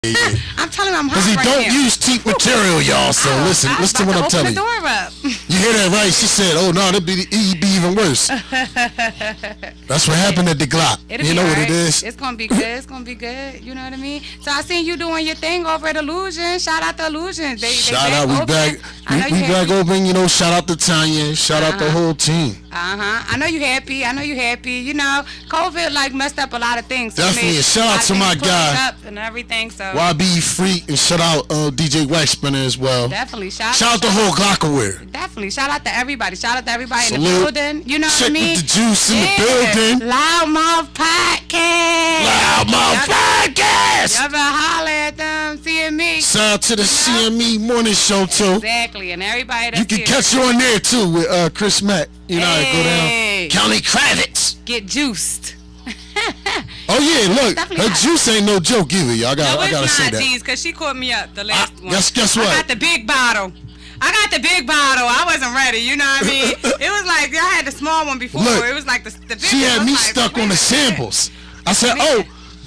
I'm telling him I'm hot Because he right don't now. use cheap material, y'all. So listen to what I'm telling you. Open the door up. You hear that right? She said, "Oh no, it'd be even worse." That's what happened at the Glock. You know what it is? It's gonna be good. It's gonna be good. You know what I mean? So I seen you doing your thing over at Illusion. Shout out to Illusion. Shout out, we back. We back open. You know, shout out to Tanya. Shout out the whole team. I know you happy. You know, COVID like messed up a lot of things. So definitely. Shout out to my guy and everything. So YB Freak, and shout out DJ Wax Spinner as well. Definitely shout out the whole Glockaware. Definitely shout out to everybody. Shout out to everybody in the building. You know what I mean? With the juice in the building. Loudmouth Podcast. Loudmouth Podcast. Y'all better holler at them. CME. Shout out to the CME morning show too. Exactly, and everybody that's you can catch you on there too with Chris Mack. You know how to go down. County Kravitz. Get juiced. Oh yeah, look, her juice ain't no joke either. Y'all I gotta say that. Because she caught me up the last one. Guess what? I got the big bottle. I wasn't ready. You know what I mean? It was like I had the small one before. Look, it was like the big. She had me stuck on the samples. I said, "Oh,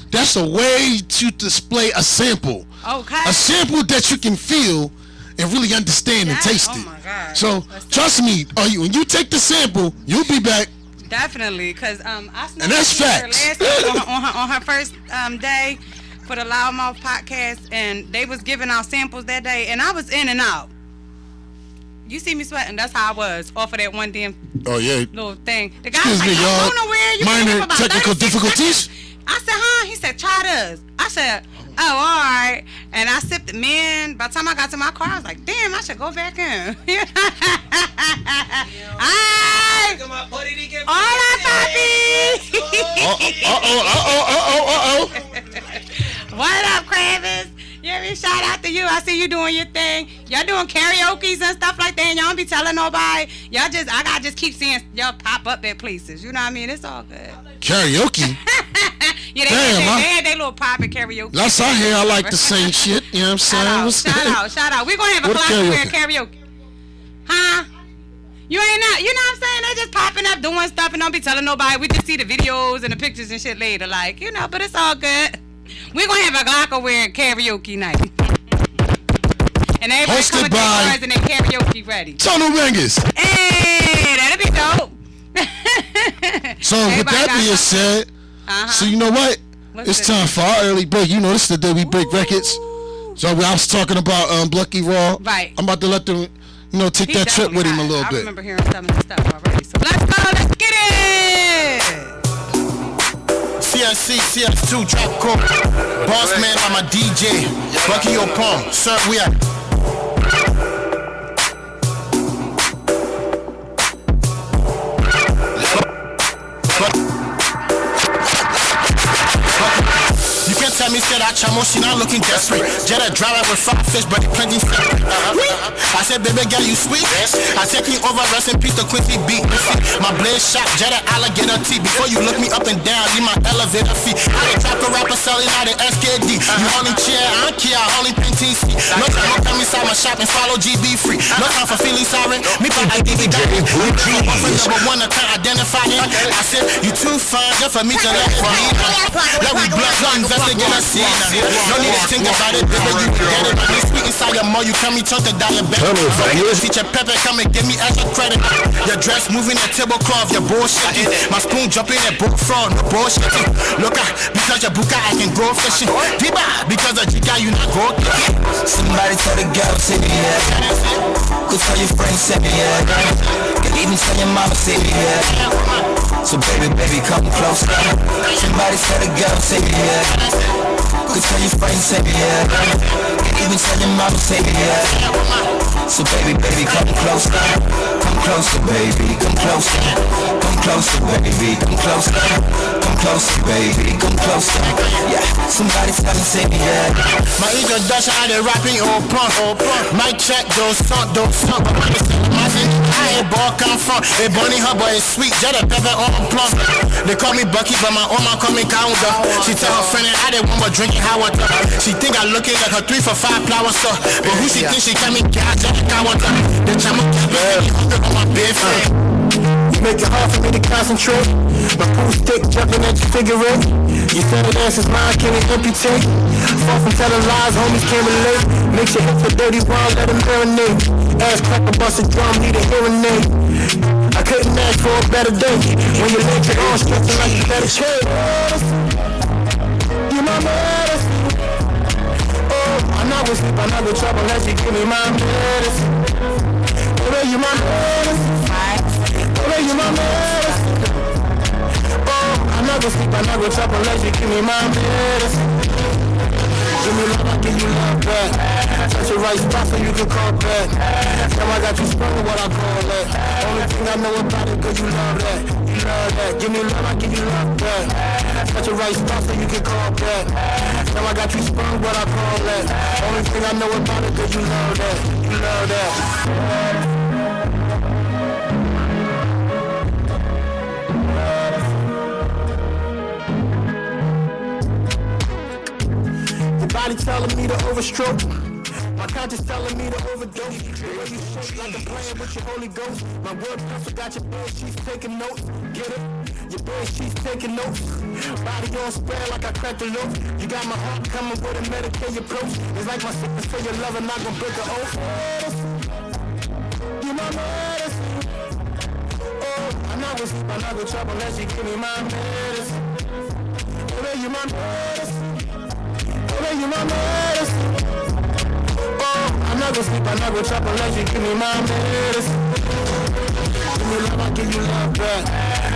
that's a way to display a sample. Okay. A sample that you can feel and really understand and taste it. Oh my God. So trust me, when you take the sample, you'll be back. Definitely, because I and that's facts. on her first day for the Loudmouth Podcast, and they was giving out samples that day, and I was in and out. You see me sweating? That's how I was off of that one damn little thing. The guy was like, I don't know where you minor technical difficulties. I said, huh? He said, try this. I said, oh, all right. And I sipped it. Man, by the time I got to my car, I was like, damn, I should go back in. Hola, papi. What up, Kravis? You hear me? Shout out to you. I see you doing your thing. Y'all doing karaoke's and stuff like that, and y'all don't be telling nobody. I gotta just keep seeing y'all pop up at places. You know what I mean? It's all good. Karaoke? Yeah, they had their little pop at karaoke. That's out here. I like the same shit. You know what I'm saying? Shout out. We're gonna have a Glockaware karaoke. Huh? You ain't not. You know what I'm saying? They just popping up doing stuff and don't be telling nobody. We just see the videos and the pictures and shit later. Like, you know, but it's all good. We're going to have a Glockaware karaoke night. And everybody come with their cards and their karaoke ready. Tunnel Ringers. Hey, that'll be dope. So with that being said, so you know what? It's time for our early break. You know, this is the day we break records. So I was talking about Lucky Raw. Right. I'm about to let them, take that trip with him a little bit. I remember hearing some of the stuff already. So let's go. Let's get it. CS2 Trap Corp. Boss man, I'm a DJ. Bucky O'Pon. Sir, we are. You can't tell me said I chamo, she not looking desperate. Jetta dry like with 5 fish, but it plenty separate. I said, baby girl, you sweet. I take you over, rest in peace to Quincy beat. My blade shot, Jetta alligator teeth. Before you look me up and down, leave my elevator feet. I done trap a rapper selling out in SKD. You only chair, I don't care, I only pay TC. No time to come inside my shop and follow GB free. No time for feeling sorry. Me for ID, DJ Pooh Geez. Number one, I can't identify him. I said, you too fine just for me to let it be. Let me blood investigate a scene. No need to think about it, baby, you can get it. When you sweet inside your mouth, you tell me chunk the diabetic. Teacher Pepper, come and give me extra credit. Your dress moving that tablecloth, your bullshit. My spoon jumping that boat front, no bullshit. Look out, because your buka, I can go fishing. Diba, because of Jika, you not go. Somebody tell the girl, say me, yeah. Go tell your friends, say me, yeah. Can even tell your mama, say me, yeah. So baby, come closer. Somebody tell the girl, say me, yeah. Go tell your friends, say me, yeah. Can even tell your mama, say me, yeah. So baby, come closer. Come closer, baby, come closer. Come closer, baby, come closer. Come closer, baby, come closer. Yeah, somebody tell me, say me, yeah. My introduction, I did rapping on punk. My check, don't stunt. But I ain't ball come from. They bunny her, but it's sweet. Jetta Pepper on plump. They call me Bucky, but my own man call me Counter. She tell her friend that I didn't want more drinking Howard. She think I looking like her 3 for 5 flower stuff. But who she think she can me? Jetta Counter. The chamo on my bed frame. make it hard for me to concentrate. My pool stick jumping at your figure eight. You said that ass is mine, can it amputate? Far from telling lies, homies can't relate. Mix your hips for dirty wine, let them marinate. Ass crack a bust a drum, need a hearing aid. I couldn't ask for a better day. When you let your arms stretching like you better shade. You my medicine. Oh, I'm not with sleep, I'm not with trouble unless you give me my medicine. Baby, you my medicine. Baby, you my medicine. Oh, I'm not with sleep, I'm not with trouble unless you give me my medicine. Give me love, I give you love back. Touch your right spot so you can call back. Now I got you sprung with what I call that. Only thing I know about it, cause you love that. You love that. Give me love, I give you love back. Touch your right spot so you can call back. Now I got you sprung what I call that. Only thing I know about it, cause you love that. You love that. Body telling me to overstroke. My conscience telling me to overdose. The way you shake like I'm playing with your Holy Ghost. My word pencil got your bed sheets taking notes. Get it? Your bed sheets taking notes. Body on spread like I cracked the loaf. You got my heart coming with a Medicaid approach. It's like my sickness for your love and not gonna break the oath. You my medicine. Oh, I'm not with sleep, I'm not with trouble unless you give me my medicine. Baby, you my medicine. Baby, you my medicine. Oh, I'm not gonna sleep, I'm not gonna chop unless you give me my medicine. Give me love, I give you love back.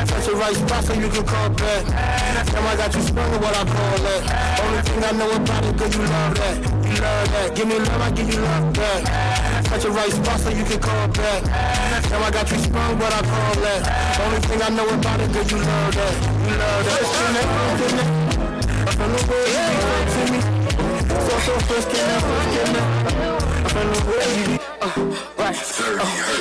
Touch your right spot so you can call back. Now I got you sprung with what I call that. Only thing I know about it, cause you love that. You love that. Give me love, I give you love back. Touch your right spot so you can call back. Now I got you sprung what I call that. Only thing I know about it, cause you love that. You love that. From the way you talk to me, so first can I forget me? From the way you right,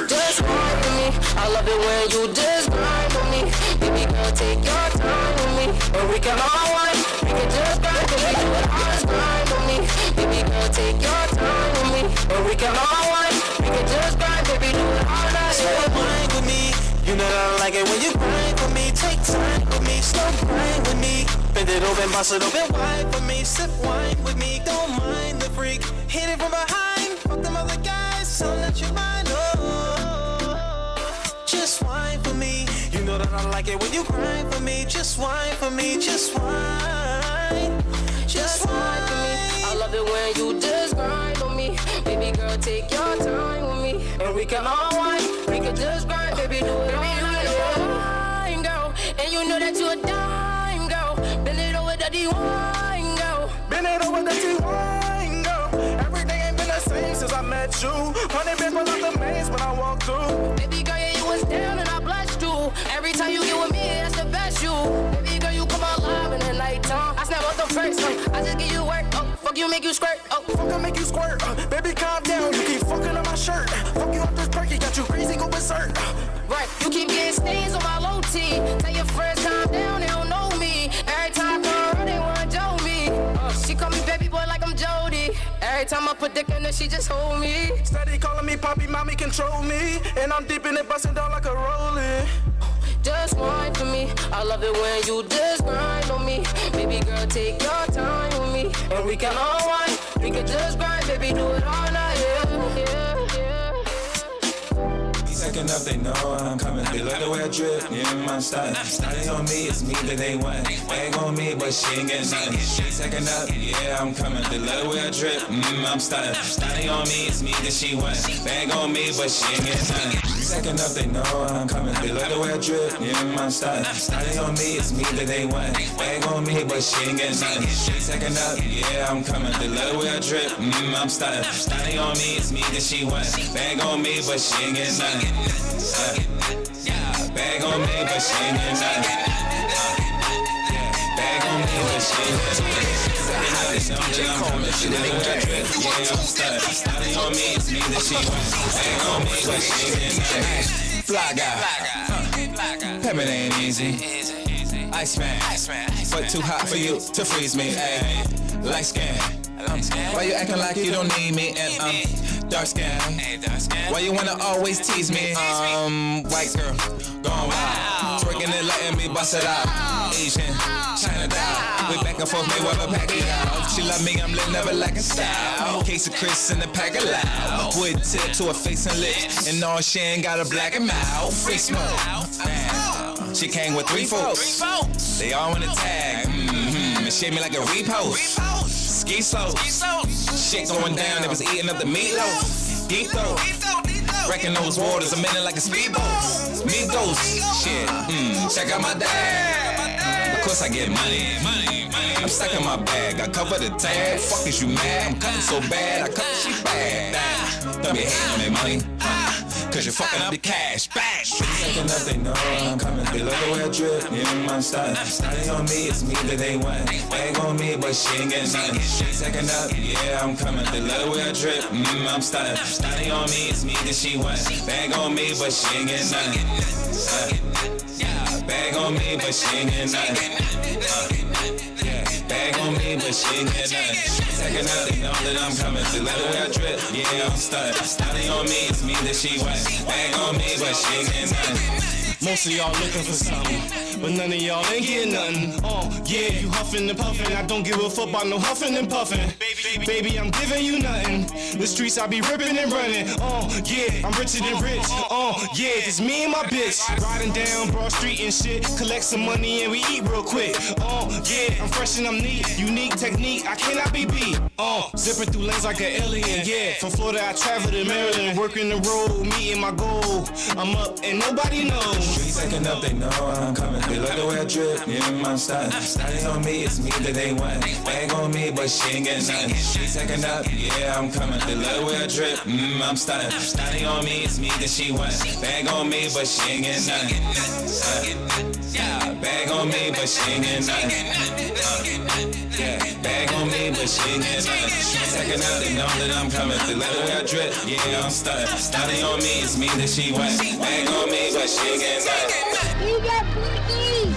just grind with me. I love it when you just grind with me. Baby girl, take your time with me, and we can all wine. We can just grind with me, do it just grind with me. Baby girl, take your time with me, and we can all wine. We can just grind, baby, do it all night. Slow wine with me, you know that I like it when you grind with me. Take time with me, slow grind with me. Bend it open, bust it open wide for me. Sip wine with me, don't mind the freak. Hit it from behind, fuck them other guys, so let your mind just wine for me. You know that I like it when you grind for me. Just wine for me, just wine. Just wine for me. I love it when you just grind on me. Baby girl, take your time with me, and we can all wine. We can just grind, baby, do it all night, girl. And you know that you a dime, girl. Bend it over the wine, girl. Bend it over the wine, girl. Everything ain't been the same since I met you. Honey been one of the mains when I walk through. Baby girl, yeah, you was down and I blessed you. Every time you get with me, that's the best you. Baby girl, you come alive in the nighttime. I snap out the first one. I just give you work. Oh, fuck you, make you squirt. Oh, fuck I make you squirt. Baby, calm down. You keep fucking on my shirt. Fuck you up this perky, got you crazy, go berserk. Right, you keep getting stains on my low T. Tell your friends calm down, they don't know me. Every time I come around, they wanna Joe me. She call me baby boy like I'm Jody. Every time I put dick in her, she just hold me. Steady calling me poppy, mommy control me. And I'm deep in it, busting down like a rolling. Just wine for me. I love it when you just grind on me. Baby girl, take your time with me, and we can all wine. We can just grind, baby, do it all night, yeah. Second up, they know I'm coming. They love the way I drip, yeah, my style. Starting on me, it's me that they want. Bang on me, but she ain't getting nothing. Second up, yeah, I'm coming. They love the way I drip, I'm styling. Starting on me, it's me that she want. Bang on me, but she ain't getting nothing. Second up, they know I'm coming. They love the way I drip, yeah, my style. Starting on me, it's me that they want. Bang on me, but she ain't getting nothing. Second up, yeah, I'm coming. They love the way I drip, I'm styling. Starting on me, it's me that she want. Bang on me, but she ain't getting nothing. Bag on me, but she ain't getting nothing. Bag on me, but she ain't getting nothing. I'm coming, she let me drip. Yeah, I'm starting on me, it's me that she wants. Bag on me, but she ain't getting nothing. Fly guy, pepper ain't easy. Iceman, but too hot for you to freeze me. Light skin, why you acting like you don't need me? And dark skin. Why you wanna always tease me? White girl, going wild. Twerking and letting me bust it out. Asian, China down. We back and forth, Mayweather pack it out. She love me, I'm lit, never lacking style. Case of Chris in the pack of loud. Wood tip to her face and lips. And all she ain't got a black and mouth. Free smoke. She came with 3 folks. They all wanna tag. And shade me like a repost. Ski slow. Shit going down, it was eating up the meatloaf. Deep though. Wrecking those waters, I'm in it like a speedboat. Migos, shit, check out my dad. Of course I get money. I'm stuck in my bag, I cover the tag. Fuck is you mad? I'm cutting so bad, I cut the shit bad. Don't be hating on me, money, cause you're fucking up your cash. Back. Second up, they know I'm coming. They love the way I drip, yeah, I'm starting. Starting on me, it's me that they want. Bag on me, but she ain't getting nothing. Second up, yeah, I'm coming. They love the way I drip, I'm starting. Starting on me, it's me that she want. Bag on me, but she ain't getting nothing. Bag on me, but she ain't getting nothing. Bag on me, but she ain't getting nothing. Second up, they know that I'm coming. They love the way I drip, yeah, I'm starting. Starting on me, it's me that she want. Bag on me, but she ain't getting nothing. Most of y'all looking for something, but none of y'all ain't getting nothing. Oh, yeah, you huffing and puffing. I don't give a fuck about no huffing and puffing. Baby, I'm giving you nothing. The streets I be ripping and running. Oh, yeah, I'm richer than rich. Oh, yeah, it's me and my bitch. Riding down Broad Street and shit. Collect some money and we eat real quick. Oh, yeah, I'm fresh and I'm neat. Unique technique, I cannot be beat. Oh, zipping through lanes like an alien. Yeah, from Florida I travel to Maryland. Working the road, meeting my goal. I'm up and nobody knows. Second up, they know I'm coming. They love the way I drip, yeah, I'm starting. Starting on me, it's me that they want. Bag on me, but she ain't getting nothing. Second up, yeah, I'm coming. They love the way I drip, I'm starting. Starting on me, it's me that she want. Bag on me, but she ain't getting nothing. Bag on me, but she ain't getting nothing. Bag on me, but she ain't getting nothing. Second up, they know that I'm coming. They love the way I drip, yeah, I'm starting. Starting on me, it's me that she want. Bag on me, but she ain't getting nothing. DJ Pooh Geez.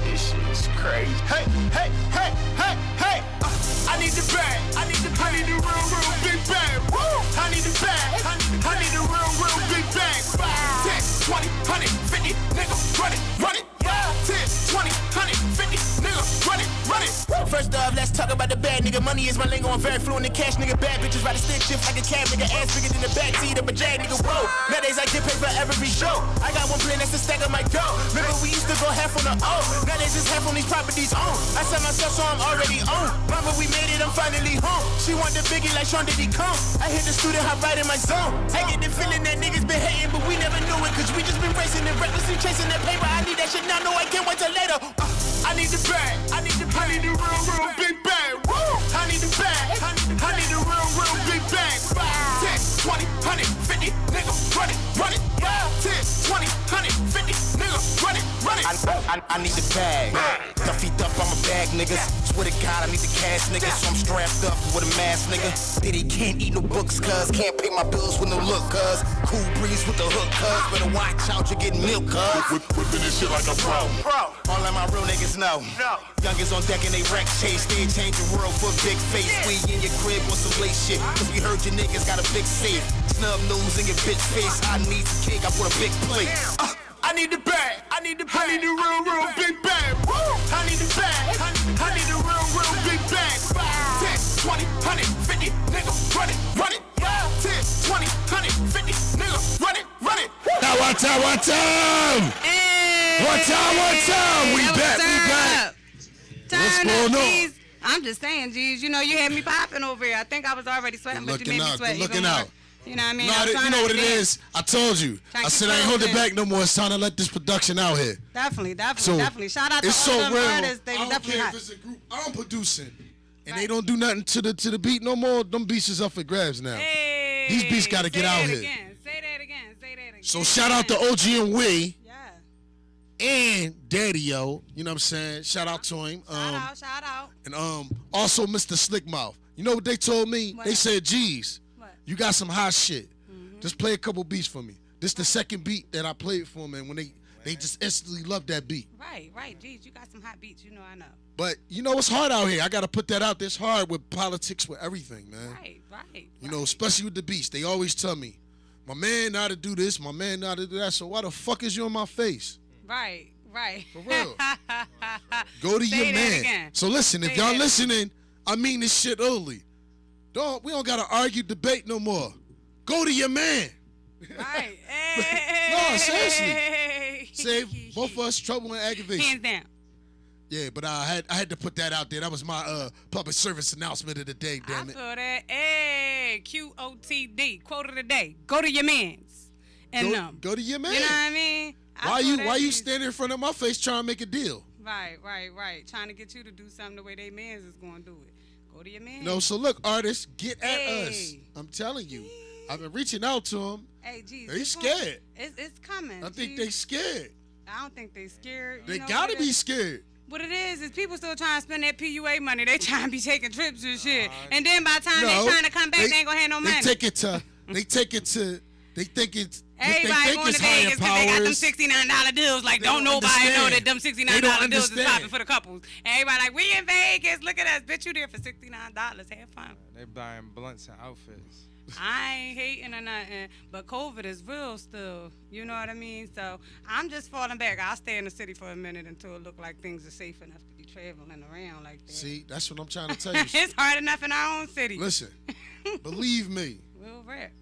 This shit's crazy. Hey, hey, hey, hey, hey. I need the bag. I need the real big bag. Woo! I need the bag. I need the real big bag. 10, 20, 100, 50, nigga, run it. 10, 20, 100, 50, nigga, run it. First off, let's talk about the bag, nigga. Money is my lingo, I'm very fluent in cash, nigga. Bad bitches ride a stick shift like a cab, nigga. Ass bigger than the backseat of a jag, nigga. Whoa. Nowadays I get paid for every show. I got one plan, that's a stack of my dough. Remember we used to go half on the O. Nowadays it's half on these properties on. I sell myself so I'm already on. Mama, we made it, I'm finally home. She want the biggie like Sean Diddy come. I hit the studio, hop right in my zone. I get the feeling that niggas been hating, but we never knew it, cause we just been racing and recklessly chasing that paper. I need that shit now, no, I can't wait till later. I need the bag. I need the real big bag. Woo! I need the bag. I need the real big bag. 10, 20, 100, 50, nigga, run it. 10, 20, 100, 50, nigga, run it. I need the bag. Duffy Duff, I'm a bag, niggas. Swear to God, I need the cash, niggas. So I'm strapped up with a mask, nigga. Diddy can't eat no books, cuz. Can't pay my bills with no look, cuz. Cool breeze with the hook, cuz. Better watch out, you're getting milk, cuz. Whipping this shit like a pro. All of my real niggas know. Youngers on deck and they wreck chase. They change the world for a big face. We in your crib on some late shit. Cause we heard your niggas got a big safe. Snub nose in your bitch face. I need some cake, I put a big plate. I need the bag. I need the real big bag. Woo! I need the bag. I need the real big bag. 10, 20, 100, 50, nigga, run it. 10, 20, 100, 50, nigga, run it. Now one time. One time. We back. What's going on? I'm just saying, G's, you know, you had me popping over here. I think I was already sweating, but you made me sweat even more. You know what I mean? No, you know what it is? I told you. I said I ain't hold it back no more. It's time to let this production out here. Definitely. Shout out to all them artists. They definitely hot. If it's a group I'm producing and they don't do nothing to the beat no more, them beats is up for grabs now. Hey, these beats got to get out here. Say that again. So shout out to OG and Wee. Yeah. And Daddy-O, you know what I'm saying? Shout out to him. Shout out. And also Mr. Slickmouth. You know what they told me? What? They said, "Geez, what? You got some hot shit. Just play a couple beats for me." This the second beat that I played for them, and when They just instantly love that beat. Right. Geez, you got some hot beats. You know I know. But you know it's hard out here. I gotta put that out. It's hard with politics, with everything, man. Right. You know, especially with the beats. They always tell me, my man know how to do this, my man know how to do that. So why the fuck is you in my face? Right. For real. Go to your man. Again. So listen, if y'all listening, I mean this shit early. We don't gotta argue, debate no more. Go to your man. Right. No, seriously. Save both of us trouble and aggravation. Hands down. Yeah, but I had to put that out there. That was my public service announcement of the day, damn it. I saw that. Hey, QOTD, quote of the day. Go to your mans. And go to your man. You know what I mean? Why you standing in front of my face trying to make a deal? Right. Trying to get you to do something the way they mans is going to do it. Go to your man. No, so look, artists, get at us. I'm telling you. I've been reaching out to them. Hey, geez. They scared. It's coming. I think they scared. I don't think they scared. They gotta be scared. What it is people still trying to spend that PUA money. They trying to be taking trips and shit. And then by the time they trying to come back, they ain't gonna have no money. They think it's everybody going to Vegas because they got them $69 deals. Like, don't nobody know that them $69 deals is popping for the couples. And everybody like, we in Vegas. Look at us. Bitch, you there for $69. Have fun. They buying blunts and outfits. I ain't hating or nothing, but COVID is real still. You know what I mean? So I'm just falling back. I'll stay in the city for a minute until it look like things are safe enough to be traveling around like that. See, that's what I'm trying to tell you. It's hard enough in our own city. Listen, believe me. We'll rap.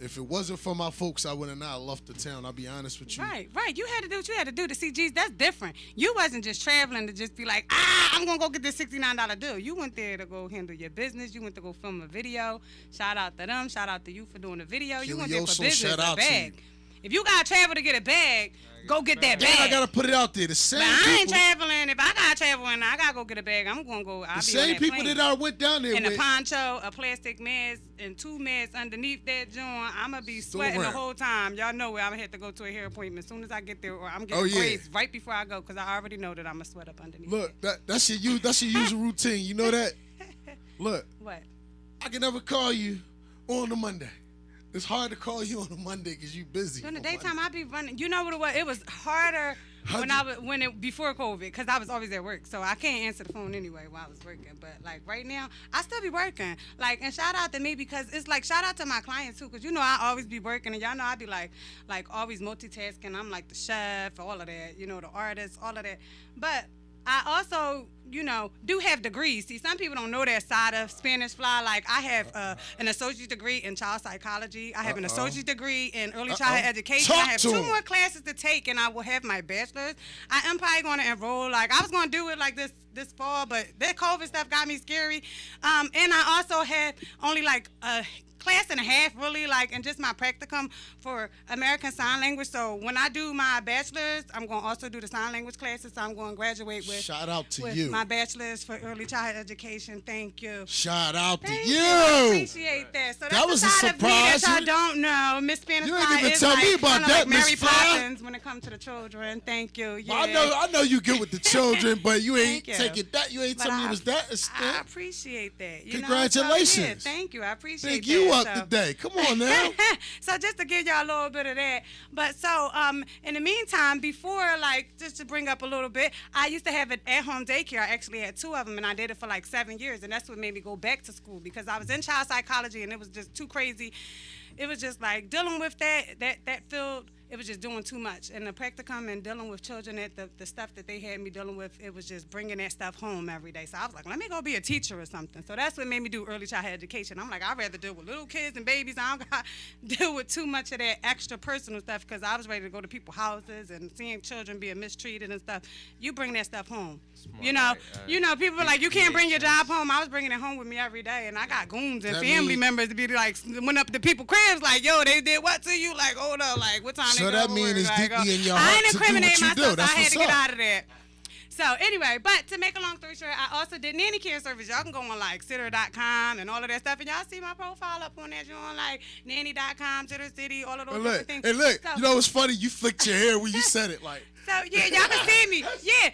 If it wasn't for my folks, I would have not left the town. I'll be honest with you. Right. You had to do what you had to do to see G's. That's different. You wasn't just traveling to just be like, I'm going to go get this $69 deal. You went there to go handle your business. You went to go film a video. Shout out to them. Shout out to you for doing the video. You went there for business, a bag. If you got to travel to get a bag, go get that bag. I got to put it out there. The same but people. I ain't traveling. If I got to travel and I got to go get a bag, I'm going to go. I'll the be same on that people plane. that I went down there and with. And a poncho, a plastic mask, and 2 masks underneath that joint. I'm going to be sweating the whole time. Y'all know where I'm going to have to go to a hair appointment as soon as I get there. Or I'm getting braids right before I go because I already know that I'm going to sweat up underneath. Look, that's your usual routine. You know that? Look. What? I can never call you on a Monday. It's hard to call you on a Monday because you busy. During the daytime, I be running. You know what it was? It was harder before COVID because I was always at work, so I can't answer the phone anyway while I was working. But like right now, I still be working. Like, and shout out to me because it's like shout out to my clients too, because you know I always be working, and y'all know I be like always multitasking. I'm like the chef, all of that. You know, the artist, all of that. But I also, do have degrees. See, some people don't know that side of SpFly. Like, I have an associate's degree in child psychology. I have an associate's degree in early childhood education. I have 2 more classes to take, and I will have my bachelor's. I am probably going to enroll. Like, I was going to do it like this fall, but that COVID stuff got me scary. And I also had only like a class and a half really and just my practicum for American Sign Language. So when I do my bachelor's, I'm going to also do the sign language classes. So I'm going to graduate with shout out to you. My bachelor's for early childhood education. Thank you. Shout out to you. I appreciate that. So that was a surprise. I don't know. Miss SpFly you ain't even tell me about that, Mary Miss Poppins when it comes to the children. Thank you. Yeah. I know you good with the children, but you ain't taking that. You ain't telling me it was that extent. I appreciate that. Congratulations. Thank you. I appreciate Big that. you up today. Come on now. So just to give y'all a little bit of that. But so in the meantime, before just to bring up a little bit, I used to have an at-home daycare. I actually had 2 of them, and I did it for 7 years, and that's what made me go back to school because I was in child psychology, and it was just too crazy. It was just dealing with that field. It was just doing too much. And the practicum and dealing with children, the stuff that they had me dealing with, it was just bringing that stuff home every day. So I was like, let me go be a teacher or something. So that's what made me do early childhood education. I'm like, I'd rather deal with little kids and babies. I don't got to deal with too much of that extra personal stuff because I was ready to go to people's houses and seeing children being mistreated and stuff. You bring that stuff home. Smart, people are like, you can't bring your job home. I was bringing it home with me every day. And I got goons and family members to be went up to people's cribs yo, they did what to you? Hold up, what time so that means it's deeply in your I heart ain't to do incriminate what you myself, do. That's so I had to get up. out of that. So anyway, but to make a long story short, I also did nanny care service. Y'all can go on sitter.com and all of that stuff, and y'all see my profile up on that. You're on nanny.com, Sitter City, all of those different things. Hey, look, so, you know what's funny? You flicked your hair when you said it, So yeah, y'all can see me. Yeah,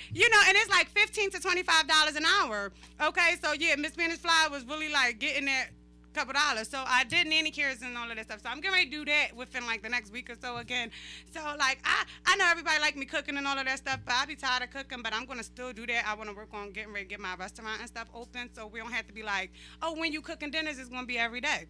and it's $15 to $25 an hour. Okay, so yeah, Miss SpFly was really getting that couple dollars. So I did nanny cares and all of that stuff. So I'm getting ready to do that within like the next week or so again. So like I know everybody like me cooking and all of that stuff, but I be tired of cooking. But I'm gonna still do that. I want to work on getting ready to get my restaurant and stuff open, so we don't have to be like, oh, when you cooking dinners, it's gonna be every day.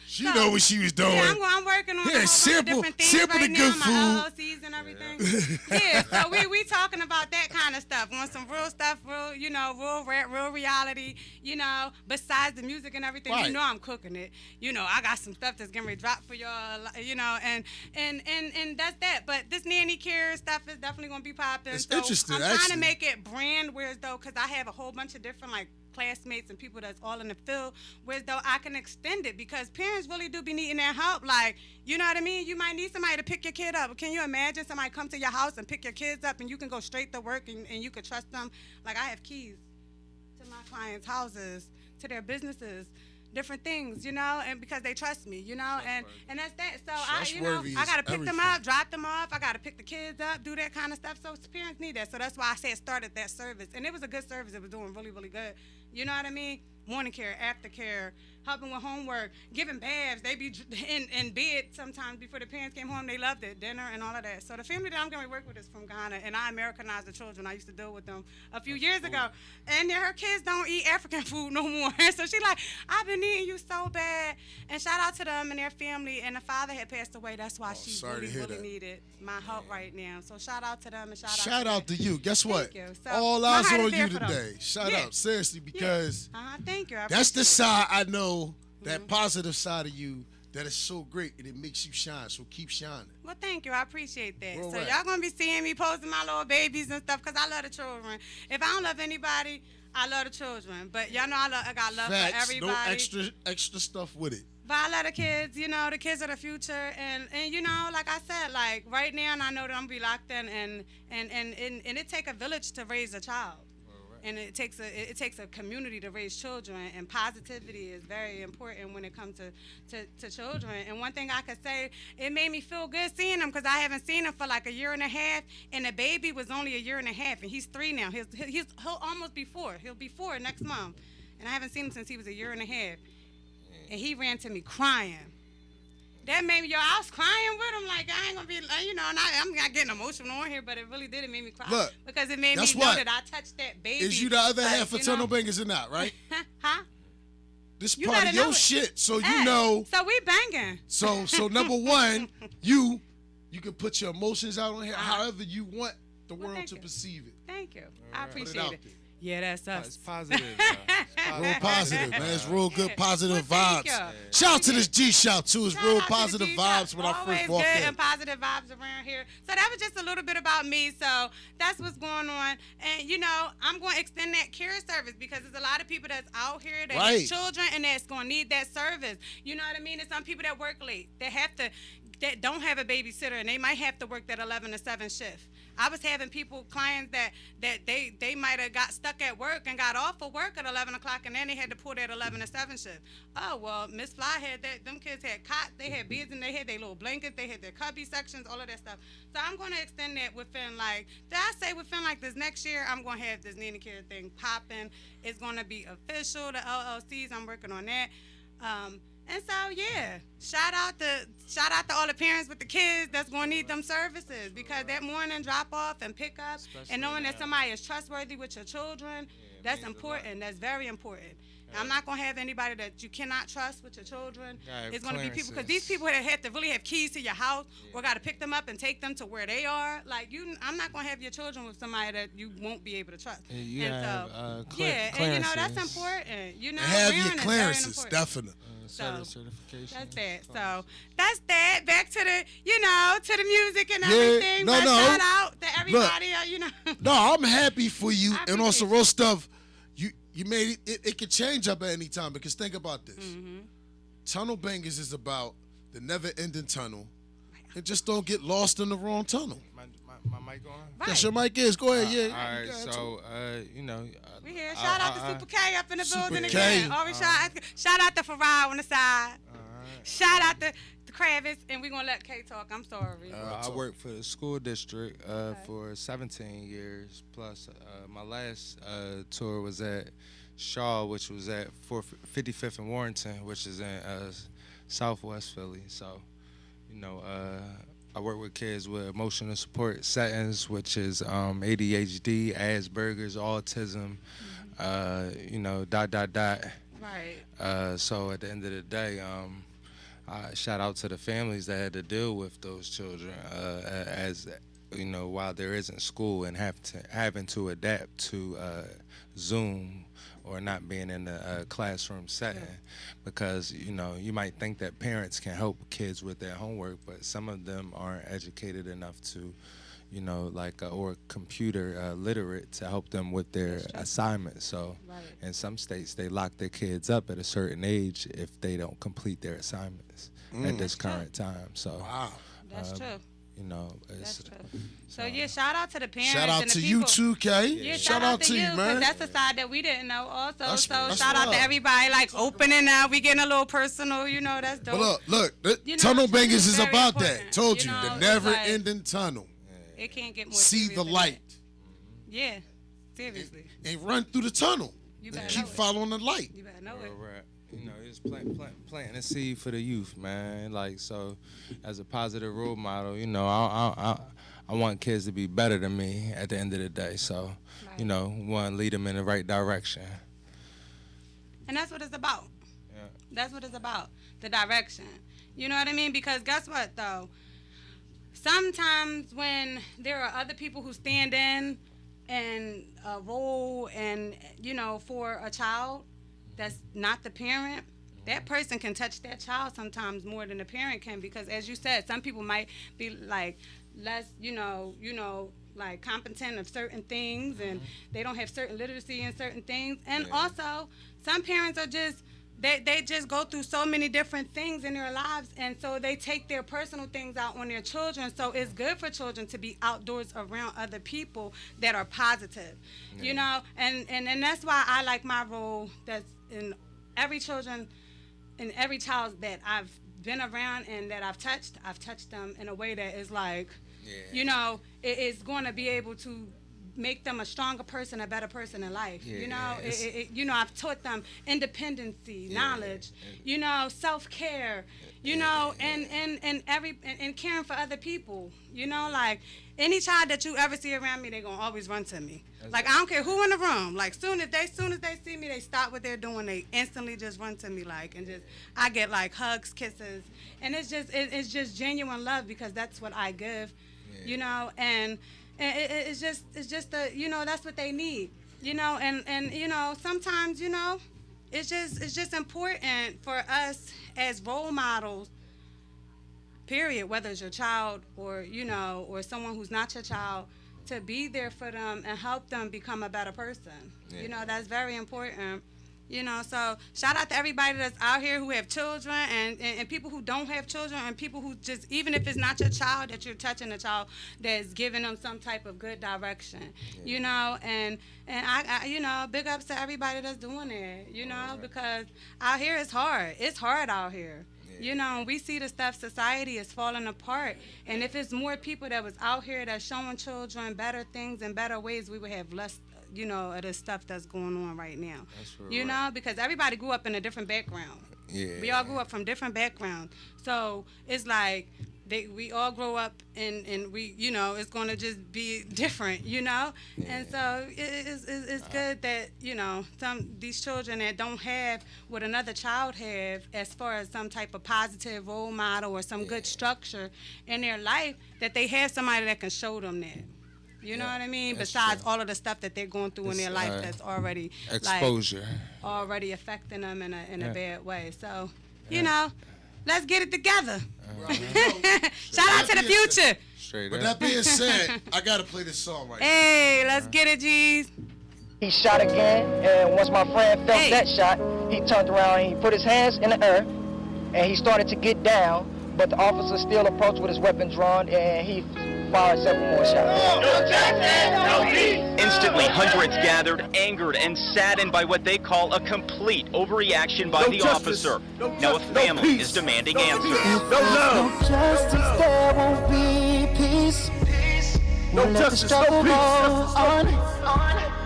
She know what she was doing. Yeah, I'm working on a whole bunch of different things right now, my LLCs and everything. Yeah, so we talking about that kind of stuff. Want some real stuff, real reality, besides the music and everything. Right. You know I'm cooking it. I got some stuff that's getting ready to drop for y'all, and that's that. But this nanny care stuff is definitely going to be popping. It's so interesting, I'm trying to actually. make it brand, whereas though, because I have a whole bunch of different, like, classmates and people that's all in the field, whereas though I can extend it because parents really do be needing that help. Like, you know what I mean? You might need somebody to pick your kid up. Can you imagine somebody come to your house and pick your kids up and you can go straight to work and you can trust them? Like, I have keys to my clients' houses, to their businesses, different things, and because they trust me, and that's that. So I got to pick them up, drop them off. I got to pick the kids up, do that kind of stuff. So parents need that. So that's why I said started that service. And it was a good service. It was doing really, really good. You know what I mean? Morning care, aftercare, helping with homework, giving baths. They be in bed sometimes before the parents came home. They loved it, dinner and all of that. So the family that I'm going to work with is from Ghana, and I Americanized the children. I used to deal with them a few years ago. And her kids don't eat African food no more. So she like, I've been eating you so bad. And shout out to them and their family. And the father had passed away. That's why she really needed my help right now. So shout out to them and shout out to you. Guess what? Thank you. So all eyes on you today. Shout out, seriously, because thank you. That's the side I know, that positive side of you that is so great and it makes you shine. So keep shining. Well, thank you. I appreciate that. All so right. y'all gonna be seeing me posting my little babies and stuff because I love the children. If I don't love anybody, I love the children. But y'all know I got love Facts, for everybody. no extra stuff with it. But I love the kids, the kids are the future, and like I said, like right now, and I know that I'm gonna be locked in, and it take a village to raise a child. And it takes a community to raise children, and positivity is very important when it comes to children. And one thing I could say, it made me feel good seeing him because I haven't seen him for like a year and a half, and the baby was only a year and a half, and he's 3 now. He'll almost be 4. He'll be 4 next month, and I haven't seen him since he was a year and a half. And he ran to me crying. That made me, I was crying with him. Like, I ain't going to be, and I'm not getting emotional on here, but it really did. It made me cry. Look, because it made me know that I touched that baby. Is you the other half of Tunnel Bangers or not, right? Huh? This part of your shit, so you know. So we banging. So number one, you can put your emotions out on here however you want the world to perceive it. Thank you. I appreciate it. Yeah, that's us. It's positive. Real positive, man. It's real good, positive Well, thank vibes. you. Shout out to this G Shout too. It's Shout real out to the positive G-Shout. vibes when I first Always walked good in. and positive vibes around here. So that was just a little bit about me. So that's what's going on. And I'm going to extend that care service because there's a lot of people that's out here that have children and that's going to need that service. You know what I mean? There's some people that work late. That don't have a babysitter, and they might have to work that 11 to 7 shift. I was having clients that they might have got stuck at work and got off of work at 11 o'clock, and then they had to pull that 11 to 7 shift. Oh, well, Miss Fly had that. Them kids had cots, they had beds, and they had their little blankets, they had their cubby sections, all of that stuff. So I'm going to extend that within this next year, I'm going to have this nanny care thing popping. It's going to be official, the LLCs, I'm working on that. And so, yeah, shout out to all the parents with the kids that's going to need them services because that morning drop off and pick up and knowing that somebody is trustworthy with your children, that's important. That's very important. Yeah. I'm not going to have anybody that you cannot trust with your children. It's going to be people, because these people that have to really have keys to your house or got to pick them up and take them to where they are. Like, I'm not going to have your children with somebody that you won't be able to trust. And that's important. Have your clearances, definitely. Certification. That's that. So that's that. Back to the music and everything. Shout out to everybody. Look, No, I'm happy for you. And also, real stuff. You made it could change up at any time because think about this. Mm-hmm. Tunnel Bangers is about the never-ending tunnel, and just don't get lost in the wrong tunnel. My mic on? Right. Yes, your mic is. Go ahead. Yeah. All right. So, we here. Shout out to Super K up in the building K. again. Always shout out to Farah on the side. Shout out to Kravitz, and we're going to let Kay talk. I'm sorry. I worked for the school district for 17 years. Plus, my last tour was at Shaw, which was at 55th and Warrington, which is in Southwest Philly. So, you know, I work with kids with emotional support settings, which is ADHD, Asperger's, autism, you know, ... Right. So at the end of the day, shout out to the families that had to deal with those children, as you know, while there isn't school and having to adapt to Zoom or not being in a classroom setting, because you know you might think that parents can help kids with their homework, but some of them aren't educated enough to, you know, like or computer literate to help them with their assignments. So in some states they lock their kids up at a certain age if they don't complete their assignments at this current time. So That's true. you know, That's true. So yeah, shout out to the parents. Shout out and the to people. you too, Kay. Yeah, shout out to you, 'cause man. that's a side that we didn't know also. That's Shout out wild. to everybody, like opening up. We getting a little personal, you know, that's dope. But look, You know, Tunnel children Bangers is very about important. that. Told You you, know, the it's never-ending tunnel. It can't get more See serious the than light that. Yeah, seriously. and run through the tunnel. You And better keep know it. following the light. You better know it. Right. You know, it's planting a seed for the youth, man. Like, so, as a positive role model, you know, I want kids to be better than me at the end of the day. So, you know, want to lead them in the right direction. And that's what it's about. Yeah. That's what it's about, the direction. You know what I mean? Because guess what, though? Sometimes when there are other people who stand in and a role and, you know, for a child that's not the parent, that person can touch that child sometimes more than the parent can, because as you said, some people might be like less, you know, like competent of certain things, and they don't have certain literacy in certain things. And also, some parents are just, they just go through so many different things in their lives, and so they take their personal things out on their children. So it's good for children to be outdoors around other people that are positive, you know. And that's why I like my role that's in every children, in every child that I've been around and that I've touched them in a way that is like, you know, it is going to be able to make them a stronger person, a better person in life. You know, you know, I've taught them independency, knowledge, you know, self-care, you know, and caring for other people. You know, like any child that you ever see around me, they're gonna always run to me. Like I don't care who in the room. Like soon as they see me, they stop what they're doing. They instantly just run to me, like, and just I get like hugs, kisses, and it's just genuine love, because that's what I give. You know, and it's just the, you know, that's what they need, you know, and you know, sometimes, you know, it's just important for us as role models, period, whether it's your child or, you know, or someone who's not your child, to be there for them and help them become a better person. You know, that's very important. You know, so shout out to everybody that's out here who have children, and people who don't have children, and people who just, even if it's not your child, that you're touching a child that's giving them some type of good direction, you know, and I you know, big ups to everybody that's doing it, you know, because out here it's hard out here. You know, we see the stuff, society is falling apart, and if it's more people that was out here that's showing children better things and better ways, we would have less, you know, of the stuff that's going on right now. You know, because everybody grew up in a different background. We all grew up from different backgrounds. So it's like we all grow up and we, you know, it's going to just be different, you know? And so it's good that, you know, these children that don't have what another child have as far as some type of positive role model or some good structure in their life, that they have somebody that can show them that. You know what I mean? Besides all of the stuff that they're going through in their life that's already exposure, like, already affecting them in a bad way. So, you know, let's get it together. Shout out to the future. But that being said, I gotta play this song right now. Hey, let's get it, G's. He shot again, and once my friend felt that shot, he turned around and he put his hands in the air, and he started to get down, but the officer still approached with his weapon drawn, and he fired several more shots. No Jackson, no peace. In Instantly, hundreds gathered, angered and saddened by what they call a complete overreaction by the officer. Now a family is demanding answers. No justice, there won't be peace. We'll let the struggle go on.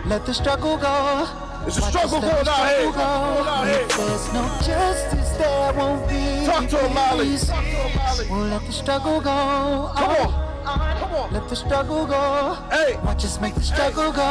Let the struggle go. It's a struggle going out here. If there's no justice, there won't be Talk to him, Molly. peace. We'll let the struggle go on. Come on. Let the struggle go. Hey. Watch us make the struggle go.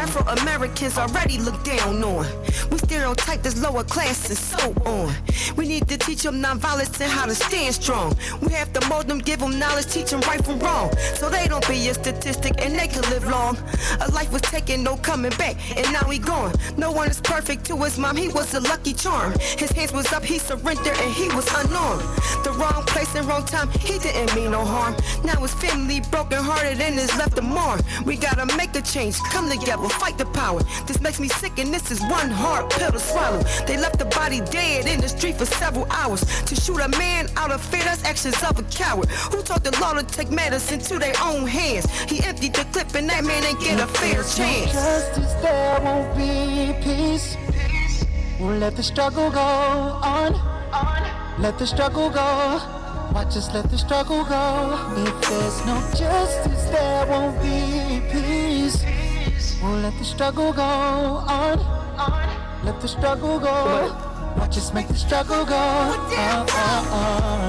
Afro-Americans already looked down on. We stereotyped as lower class and so on. We need to teach them nonviolence and how to stand strong. We have to mold them, give them knowledge, teach them right from wrong. So they don't be a statistic and they can live long. A life was taken, no coming back, and now he gone. No one is perfect to his mom, he was a lucky charm. His hands was up, he surrendered and he was unarmed. The wrong place and wrong time, he didn't mean no harm. Now his family broken hearted and is left a mark. We gotta make a change, come together, fight the power. This makes me sick and this is one hard pill to swallow. They left the body dead in the street for several hours. To shoot a man out of fear, that's actions of a coward. Who taught the law to take matters into their own hands? He emptied the clip and that man ain't get a fair chance. Justice, there won't be peace. We'll let the struggle go on. Let the struggle go. Watch us let the struggle go. If there's no justice, there won't be peace. We'll let the struggle go on. Let the struggle go. Watch us make the struggle go.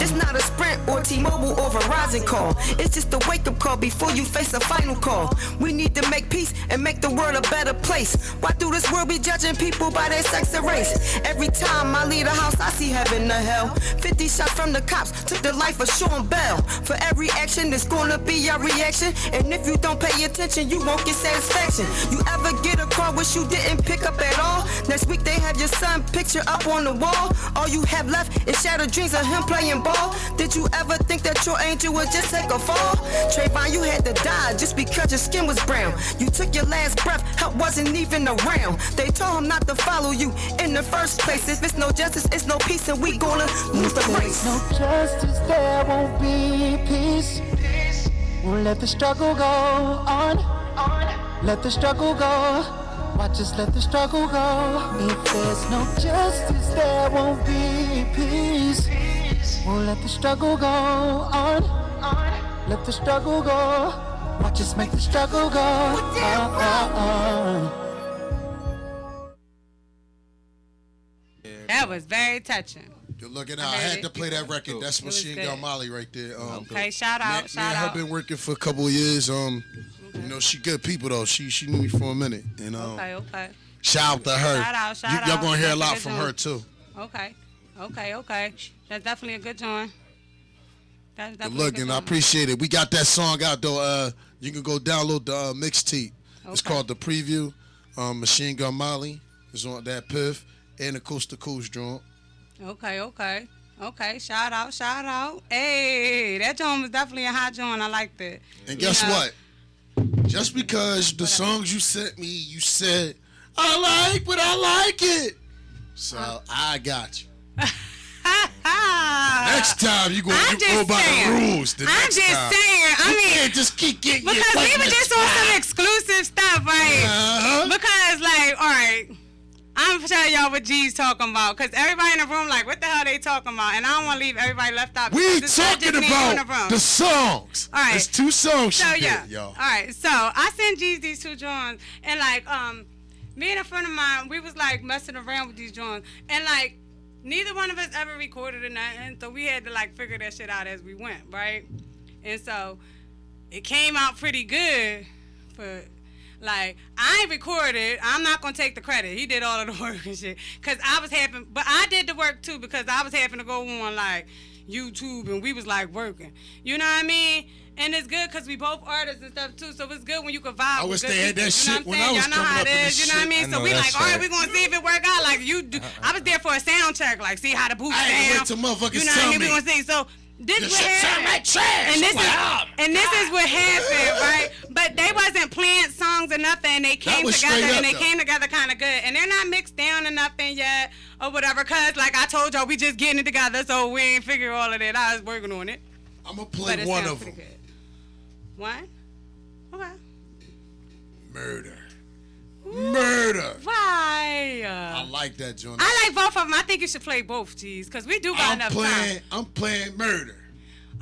It's not a Sprint or T-Mobile or Verizon call. It's just a wake-up call before you face a final call. We need to make peace and make the world a better place. Why through this world be judging people by their sex and race? Every time I leave the house, I see heaven or hell. 50 shots from the cops took the life of Sean Bell. For every action, there's gonna be a reaction. And if you don't pay attention, you won't get satisfaction. You ever get a call which you didn't pick up at all? Next week they have your son picture up on the wall. All you have left is shattered dreams of him playing ball. Did you ever think that your angel would just take a fall? Trayvon, you had to die just because your skin was brown. You took your last breath, help wasn't even around. They told him not to follow you in the first place. If it's no justice, it's no peace, and we gonna lose the race. No justice, there won't be peace. We'll let the struggle go on. Let the struggle go. Watch us let the struggle go. If there's no justice, there won't be peace. We'll let the struggle go on. Let the struggle go. Watch us make the struggle go. That was very touching. You're looking out. I had to play that record. That's Machine Gun Molly right there. Okay, shout out, shout out. I've been working for a couple of years. You know, she good people though. She knew me for a minute. And okay. Shout out to her. Shout out. Y'all gonna hear a lot from her too. Okay. That's definitely a good joint. That's Good looking. I appreciate it. We got that song out though. You can go download the mixtape. It's called The Preview. Machine Gun Molly is on that Piff and the Coast to Coast joint. Okay. Shout out. Hey, that joint was definitely a hot joint. I liked it. And guess what? Just because the songs you sent me, you said, I like, but I like it. So I got you. Next time you gonna go by the rules. I'm just saying. I mean, can't just keep getting because we were just on some exclusive stuff, right? Because, like, all right, I'm gonna tell y'all what G's talking about. Because everybody in the room, like, what the hell they talking about? And I don't want to leave everybody left out. We talking about the songs. All right. There's 2 songs. So yeah, y'all. All right. So I sent G's these 2 joints, and like, me and a friend of mine, we was like messing around with these joints, and like, neither one of us ever recorded or nothing, so we had to like figure that shit out as we went, right? And so it came out pretty good, but like, I ain't recorded. I'm not gonna take the credit. He did all of the work and shit, cause I was having, but I did the work too, because I was having to go on like YouTube and we was like working. You know what I mean? And it's good because we both artists and stuff too, so it's good when you can vibe. I was with staying that shit when I was Y'all know how it is, you know what I mean? So we like, all right, we gonna see if it work out. Like you do. I was there for a sound check, like see how the booth sound. To motherfuckers you know what I mean? We gonna see. So this is what happened. Like trash. And this is what happened, right? But they wasn't playing songs or nothing. They came together and they came together kind of good. And they're not mixed down or nothing yet or whatever. Cause like I told y'all, we just getting it together, so we ain't figure all of that. I was working on it. I'm gonna play one of them. What? Okay. Murder. Murder. Why? I like that, John. I like both of them. I think you should play both, G's, because we do got enough time. I'm playing Murder.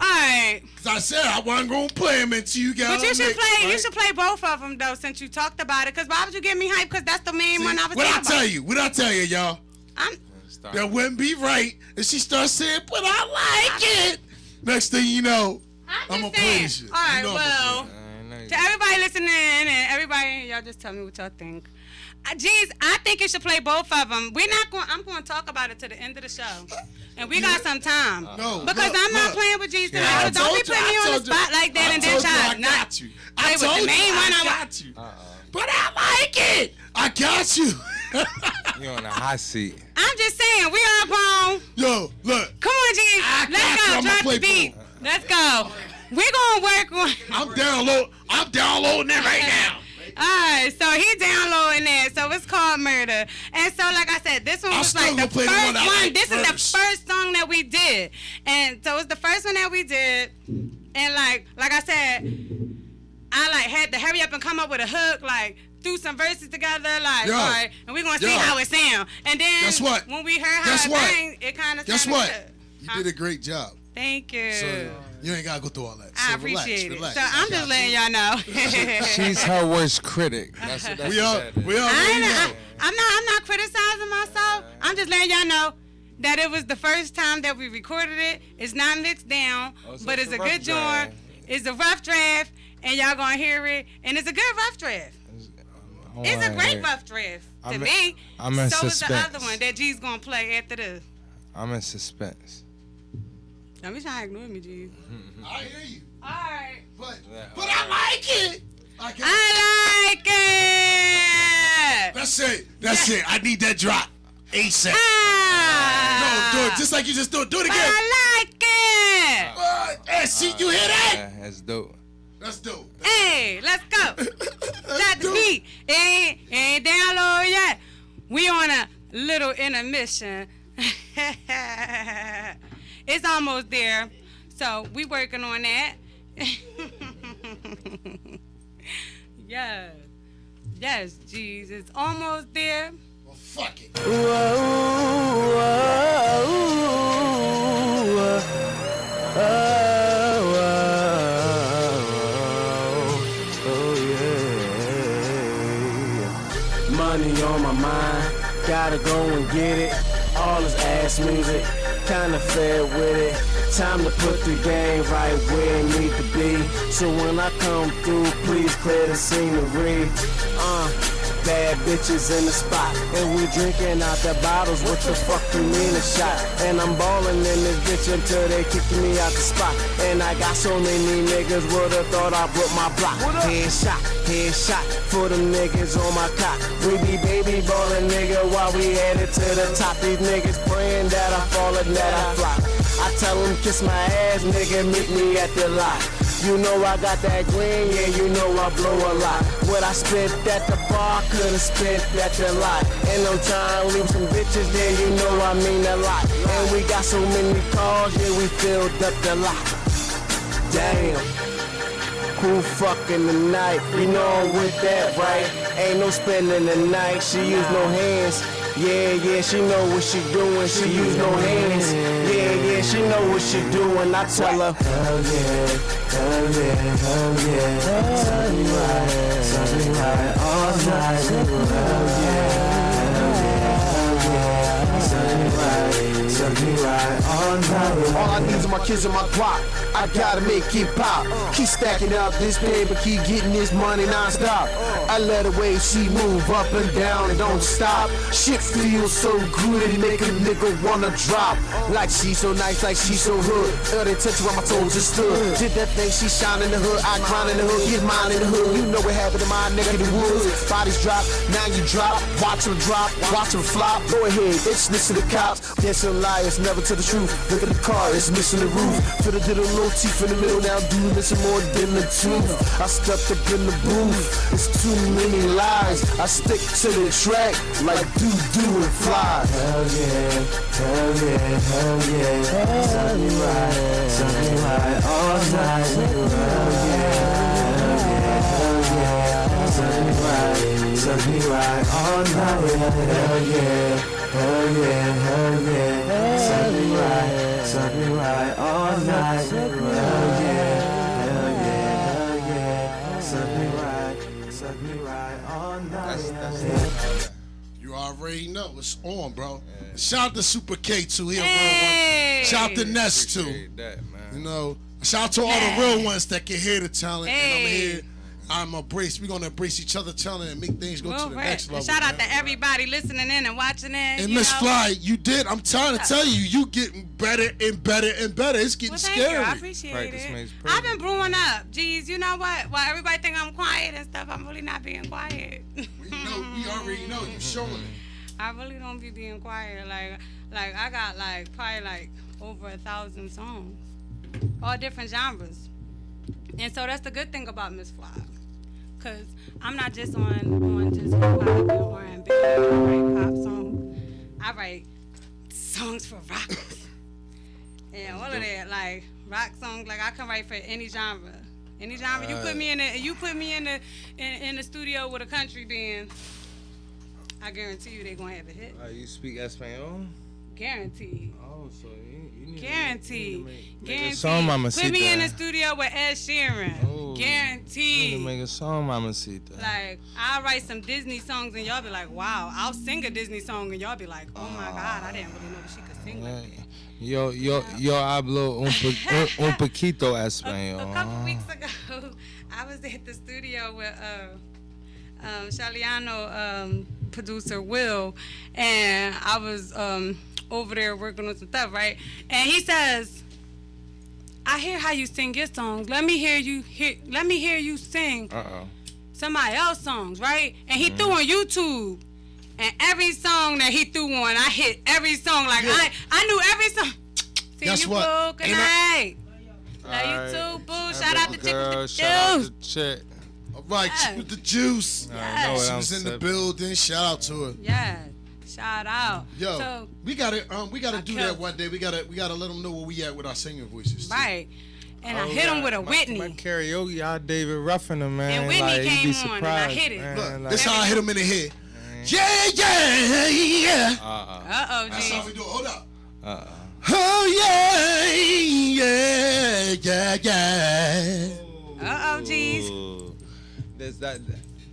All right. Because I said I wasn't going to play them until you got But you should mix, play. right? You should play both of them though, since you talked about it. Because why would you get me hyped? Because that's the main one I was. What thinking I tell about. you? What I tell you, y'all? That wouldn't be right if she starts saying, "But I like it." Next thing you know, I'm gonna play this shit. All right. You know Well, to everybody listening and everybody, y'all just tell me what y'all think. Geez, I think you should play both of them. We're not going. I'm going to talk about it to the end of the show, and we got some time. No, because I'm not playing with Geez tonight. So don't be putting me on the spot like that and then try to not play with the main one. I got you. But I like it. I got you. You're on a hot seat. I'm just saying, we all grown. Yo, look. Come on, Geez. Let's go. Drop the beat. Let's go. We're gonna work on. I'm downloading it right now. Alright, so he downloading it. So it's called Murder. And so like I said, this one was like the first one. This is the first song that we did. And so it's the first one that we did. And like I said, I like had to hurry up and come up with a hook, like threw some verses together, like all right, and we're gonna see how it sounds. And then guess what? When we heard how it sang, it kinda Guess what? good. You did a great job. Thank you. So you ain't gotta go through all that. I So appreciate relax. it. So I'm just letting y'all know. She's her worst critic. That's we all know. I'm not criticizing myself. I'm just letting y'all know that it was the first time that we recorded it. It's not mixed down, but it's a good joint. It's a rough draft, and y'all gonna hear it. And it's a good rough draft. It's a great rough draft to me. I'm in so suspense. is the other one that G's gonna play after this. I'm in suspense. Don't be trying to ignore me, G. I hear you. All right. But I like it. I like it. That's it. I need that drop. ASAP. No, do it just like you just do it. Do it again. I like it. Hey, see, you hear that? Yeah, that's dope. That's dope. Hey, let's go. Got the beat. Ain't down low yet. We on a little intermission. It's almost there. So we working on that. Yes. Yes, Geez. It's almost there. Well, fuck it. Money on my mind, gotta go and get it. All this ass music, kinda fed with it. Time to put the game right where it need to be. So when I come through, please clear the scenery. Bad bitches in the spot, and we drinking out the bottles. What the fuck you mean a shot? And I'm balling in this bitch until they kicking me out the spot. And I got so many niggas, would've thought I broke my block. Headshot for them niggas on my cock. We be baby ballin', nigga, while we headed to the top. These niggas praying that I fall and that I fly. I tell them kiss my ass, nigga, meet me at the lot. You know I got that green, yeah, you know I blow a lot. What I spent at the bar, could've spent at the lot. And I'm trying to leave some bitches there, you know I mean a lot. And we got so many cars, yeah, we filled up the lot. Damn, who fucking tonight? You know I'm with that, right? Ain't no spending the night, she use no hands. Yeah, she know what she doing, she use no hands. Yeah, she know what she doing, I tell her hell yeah, hell yeah, hell yeah. Something right all night. Hell yeah, hell yeah, hell yeah. Something right all night. All I need is my kids and my clock. I gotta make it pop. Keep stacking up this paper, keep getting this money non-stop. I let her way she move up and down and don't stop. Shit feels so good it make a nigga wanna drop. Like she so nice, like she so hood. They touch her on my toes just stood. Did that thing, she shine in the hood, I grind in the hood, get mine in the hood. You know what happened to my nigga in the woods. Bodies drop, now you drop. Watch them drop, watch them flop. Go ahead, bitch, listen to the cops. There's some liars, never tell the truth. Look at the car, it's missing the roof. Fill the little teeth in the middle, now do missing more than the tooth. I stepped up in the booth, it's too many lies. I stick to the track like do and fly. Hell yeah, hell yeah, hell yeah. Something right all night. Hell yeah, hell yeah, hell yeah. Something right. suck me right all night. Hell yeah, hell yeah, hell yeah. Suck me right all night. Hell yeah, hell yeah, hell yeah. Suck me right all night. You already know it's on, bro. Yeah. Shout out to Super K too. He a real one. Shout out to Ness too. That, man. You know, shout out to all the real ones that can hear the talent. And I'm here. We're gonna embrace each other talent and make things go to the next level. And shout out to everybody listening in and watching it. And Miss Fly, you did. I'm trying to tell you getting better and better and better. It's getting scary. You. I appreciate it. I've been brewing up. Geez, you know what? While everybody think I'm quiet and stuff, I'm really not being quiet. We already know. You showing it. I really don't be being quiet. Like I got probably over 1,000 songs, all different genres. And so that's the good thing about Miss Fly. Cause I'm not just on just hip hop and R&B. I write pop songs. I write songs for rockers and all of that, like rock songs. Like I can write for any genre. Any genre. You put me in the studio with a country band, I guarantee you they gonna have a hit. You speak Espanol? Guaranteed. Oh, so you need guaranteed. Guaranteed. Song, Mamacita. Put me in the studio with Ed Sheeran. Oh, guaranteed. You need to make a song, Mamacita. Like, I'll write some Disney songs and y'all be like, wow. I'll sing a Disney song and y'all be like, oh my God, I didn't really know that she could sing like that. Yo hablo un poquito español. A couple weeks ago, I was at the studio with Shaliano producer Will, and I was over there working on some stuff, right? And he says, I hear how you sing your songs. Let me hear you sing somebody else's songs, right? And he threw on YouTube. And every song that he threw on, I hit every song. Like I knew every song. See Guess you, what? Boo. Good night. Love you too, Boo. Shout out to Chick with the Shout Juice. out to Chick. All right, Chick with the Juice. Yes. She was in the building. Shout out to her. Yeah. Shout out. Yo, so, we gotta do that one day. We gotta let them know where we at with our singing voices. Too. Right. And I hit him with a Whitney. My karaoke, y'all David Ruffin him, man. And Whitney like, came on and I hit it. Look, this how I hit him in the head. Yeah, yeah, yeah. Uh-oh, G. That's how we do it. Hold up. Oh, yeah, yeah, yeah, yeah. Uh-oh, G's. There's that.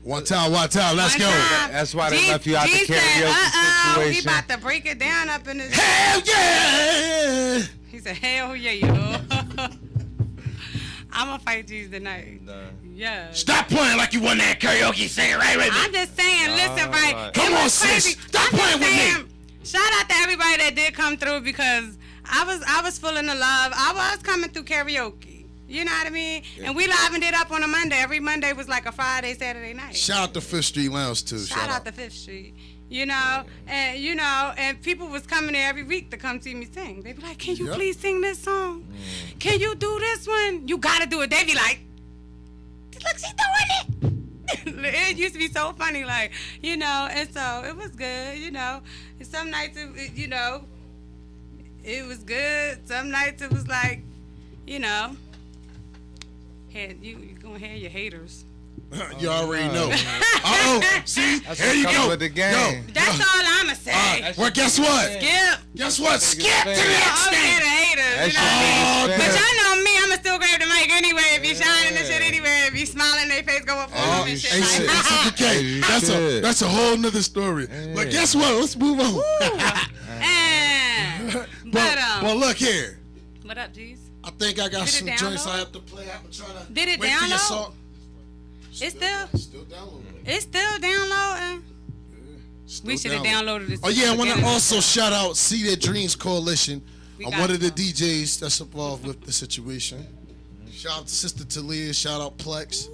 One time, let's go. That's why they left you out the karaoke situation. We about to break it down up in this. Hell yeah! He said, hell yeah, yo. I'm gonna fight G's tonight. Yeah. Stop playing like you won that karaoke singer, right with me. I'm just saying, listen, right? Come on, sis. Stop playing with me. Shout out to everybody that did come through because I was full of the love. I was coming through karaoke. You know what I mean? Yeah. And we livened it up on a Monday. Every Monday was like a Friday, Saturday night. Shout out to Fifth Street Lounge too. Shout out to Fifth Street. You know, and people was coming there every week to come see me sing. They be like, "Can you please sing this song? Can you do this one? You gotta do it." They be like, "Look, she's doing it." It used to be so funny, like, you know, and so it was good, you know. And some nights, you know, it was good. Some nights it was like, you know, you gonna have your haters. You already know. See? That's here you go. With the game. That's all I'ma say. Well, guess what? Skip. Guess what? Skip to the next thing. The haters, you know. But y'all know me, I'ma still grab the mic anyway. If you shining and shit anyway, if you smiling, their face go up on and shit. Okay, that's a whole nother story. But guess what? Let's move on. But look here. What up, G's? I think I got some joints I have to play. I've been trying to Did it wait download? for your song. It's still downloading. It's still downloading. We should have downloaded it. Oh yeah, I want to also shout out See Their Dreams Coalition. I'm one of the DJs that's involved with the situation. Shout out to Sister Talia. Shout out Plex.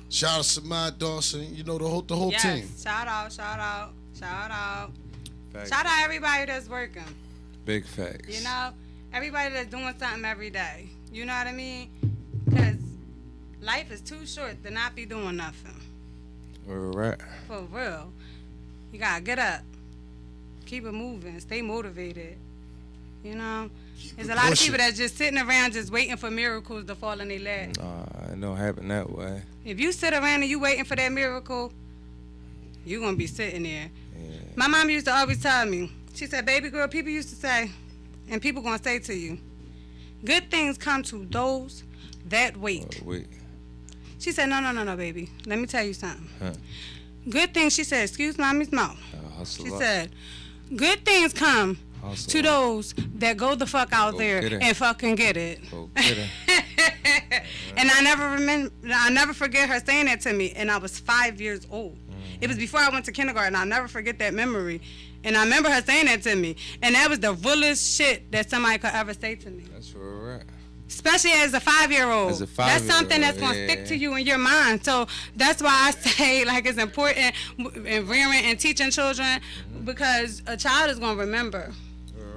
Shout out to Samad Dawson. You know the whole team. Shout out. Facts. Shout out everybody that's working. Big facts. You know, everybody that's doing something every day. You know what I mean? Because life is too short to not be doing nothing. Right. For real. You gotta get up. Keep it moving. Stay motivated. You know? There's a lot of people that's just sitting around just waiting for miracles to fall in their lap. Nah, it don't happen that way. If you sit around and you waiting for that miracle, you gonna be sitting there. Yeah. My mom used to always tell me, she said, baby girl, people used to say, and people gonna say to you, good things come to those that wait. She said, no, baby. Let me tell you something. Huh. Good things, she said, excuse mommy's mouth. She said, good things come to those that go the fuck out there and fucking get it. And I never forget her saying that to me, and I was 5 years old. It was before I went to kindergarten. I'll never forget that memory. And I remember her saying that to me. And that was the realest shit that somebody could ever say to me. That's right. Especially as a 5-year-old. That's something that's going to stick to you in your mind. So that's why I say, like, it's important in rearing and teaching children, because a child is going to remember.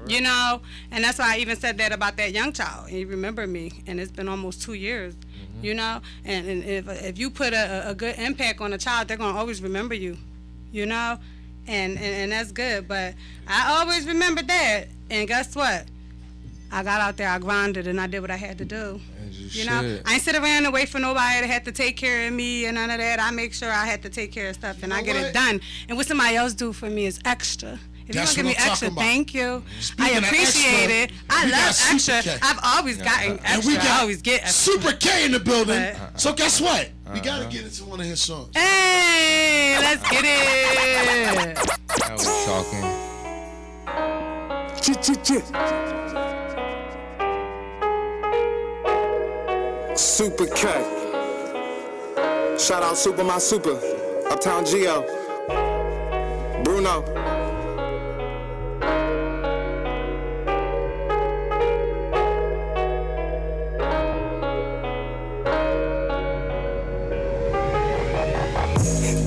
You know, and that's why I even said that about that young child. He remembered me, and it's been almost 2 years, you know. And if you put a good impact on a child, they're going to always remember you, you know. And that's good. But I always remembered that. And guess what? I got out there, I grinded, and I did what I had to do. You know, I ain't sit around and wait for nobody to have to take care of me and none of that. I make sure I had to take care of stuff, and I get it done. And what somebody else do for me is extra. If you're gonna give me extra, thank you. I appreciate it. I love extra. I've always gotten extra. And we got I always get extra. Super K in the building. So guess what? We gotta get into one of his songs. Hey, let's get it. Now we're talking. Super K. Shout out Super My Super. Uptown Geo. Bruno.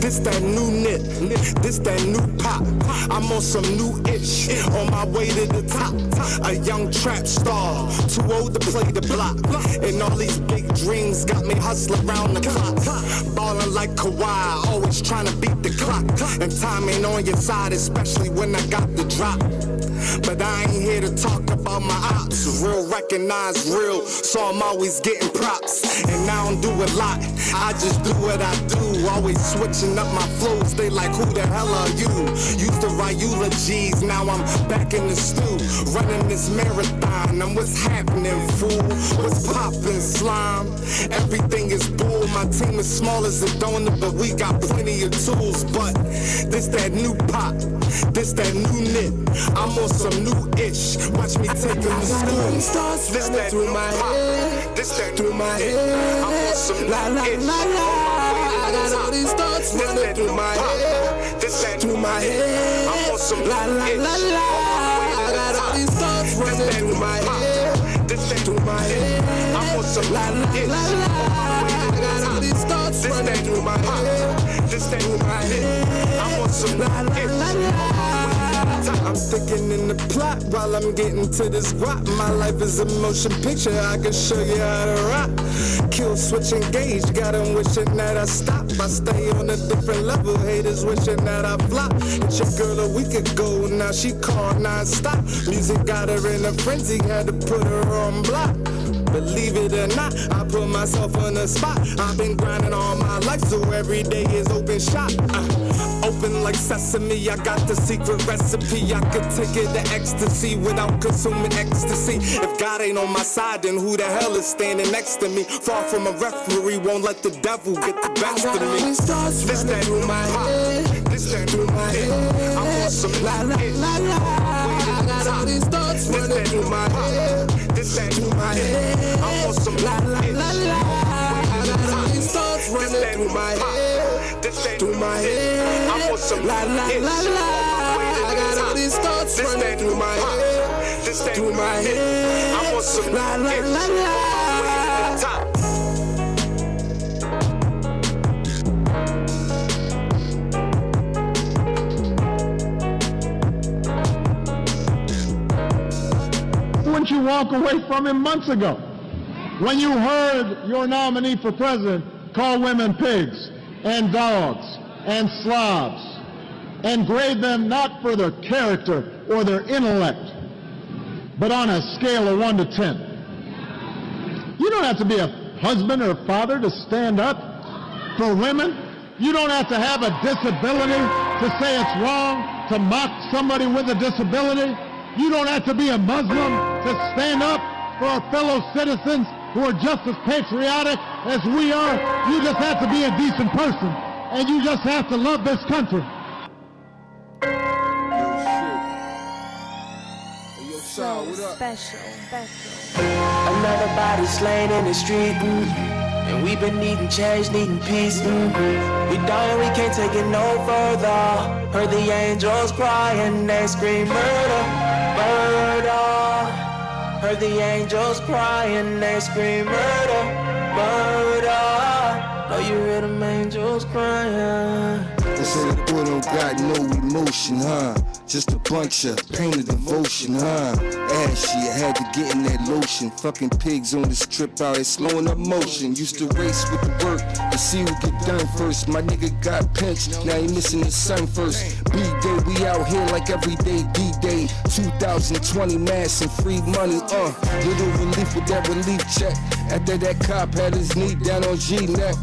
This that new knit, this that new pop. I'm on some new ish, on my way to the top. A young trap star, too old to play the block. And all these big dreams got me hustling around the clock. Ballin' like Kawhi, always trying to beat the clock. And time ain't on your side, especially when I got the drop. But I ain't here to talk about my ops. Real recognize real, so I'm always getting props. And I don't do a lot, I just do what I do. Always switching up my flows, they like, who the hell are you? Used to write eulogies, now I'm back in the stew. Running this marathon, and what's happening, fool? What's poppin', slime? Everything is bull, my team is small as a donut, but we got plenty of tools. But this that new pop, this that new knit. I'm on some new ish, watch me take them to school. This that through my head, this that through my head. I'm on some new ish. I got all these thoughts running through my head, this that through my head. I'm on some new ish. I got all these thoughts running through my head, this that through my head. I'm on some new ish. I got all these thoughts running through my head, this that through my head. I'm on some new ish. I'm thinking in the plot while I'm getting to this rock. My life is a motion picture, I can show you how to rock. Kill, switch, engage, got them wishing that I stop. I stay on a different level, haters wishing that I flop. It's your girl a week ago, now she called non-stop. Music got her in a frenzy, had to put her on block. Believe it or not, I put myself on the spot. I've been grinding all my life, so every day is open shop. Open like sesame, I got the secret recipe. I could take it to ecstasy without consuming ecstasy. If God ain't on my side, then who the hell is standing next to me? Far from a referee, won't let the devil get the best of me. This that through my head, this that through my head. I'm on some la la la la. I got all these thoughts running through my head, this that through my head. I'm on some la la la la. I got all these thoughts running through my head, this that through my head. I'm on some la la la la. I got all these thoughts running through my head, this that through my head. I'm on some la la la la. Wouldn't you walk away from him months ago when you heard your nominee for president call women pigs and dogs and slobs and grade them not for their character or their intellect, but on a scale of 1 to 10? You don't have to be a husband or a father to stand up for women You don't have to have a disability to say it's wrong to mock somebody with a disability. You don't have to be a Muslim to stand up for our fellow citizens who are just as patriotic as we are. You just have to be a decent person, and you just have to love this country. So special. Another body slain in the street, and we've been needing change, needing peace. We dying, we can't take it no further. Heard the angels crying, they scream murder, murder. Heard the angels crying, they scream murder, murder. Know you hear them angels crying. They say the boy don't got no emotion, huh? Just a bunch of pain and devotion, huh? Ashy, I had to get in that lotion. Fucking pigs on the strip out, it's slowing up motion. Used to race with the work to see who get done first. My nigga got pinched, now he missing the sun first. B-Day, we out here like everyday D-Day. 2020 mass and free money, little relief with that relief check. After that cop had his knee down on G-neck.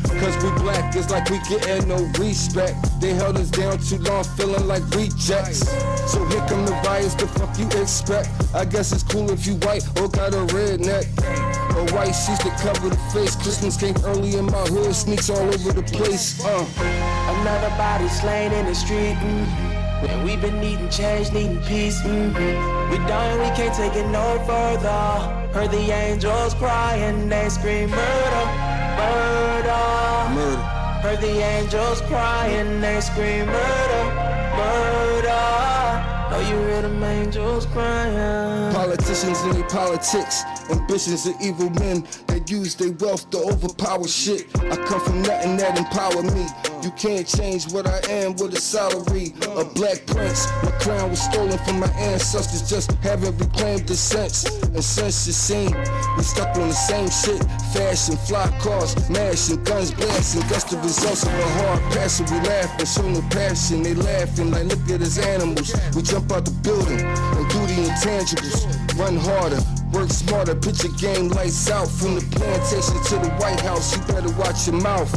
Cause we black, it's like we getting no respect. They held us down too long, feeling like rejects. So here come the riots, the fuck you expect? I guess it's cool if you white or got a redneck. Or white sheets to cover the face. Christmas came early in my hood, sneaks all over the place. Another body slain in the street, and we've been needing change, needing peace. We dying, we can't take it no further. Heard the angels crying, they scream murder, murder. Heard the angels crying, they scream murder, murder. Know you hear them angels crying. Politicians and their politics, ambitions of evil men that use their wealth to overpower shit. I come from nothing that empower me. You can't change what I am with a salary. A black prince, my crown was stolen from my ancestors, just haven't reclaimed the sense. And since you seen, we stuck on the same shit. Fashion, fly cars, mashing, guns blasting. That's the results of a hard passion. We laughing, show no passion. They laughing like look at us animals. We jump out the building and do the intangibles. Run harder, work smarter, put your game lights out. From the plantation to the White House, you better watch your mouth.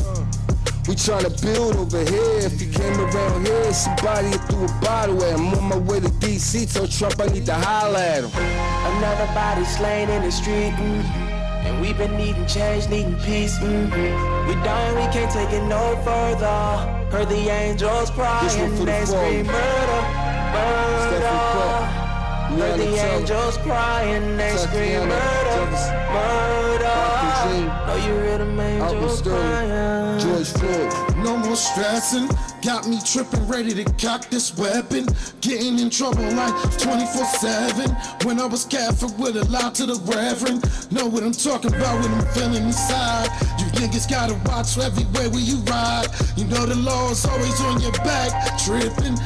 We tryna build over here. If you came around here, somebody threw a bottle at him. I'm on my way to DC, told Trump I need to holler at him. Another body slain in the street, and we've been needing change, needing peace. We dying, we can't take it no further. Heard the angels crying, they scream murder, murder. Heard the angels crying, they scream murder, murder. Know you hear them angels crying. George Floyd. No more stressing, got me tripping, ready to cock this weapon. Getting in trouble like 24/7. When I was Catholic, would have lied to the reverend. Know what I'm talking about, what I'm feeling inside. You niggas gotta watch everywhere where you ride. You know the law is always on your back, tripping.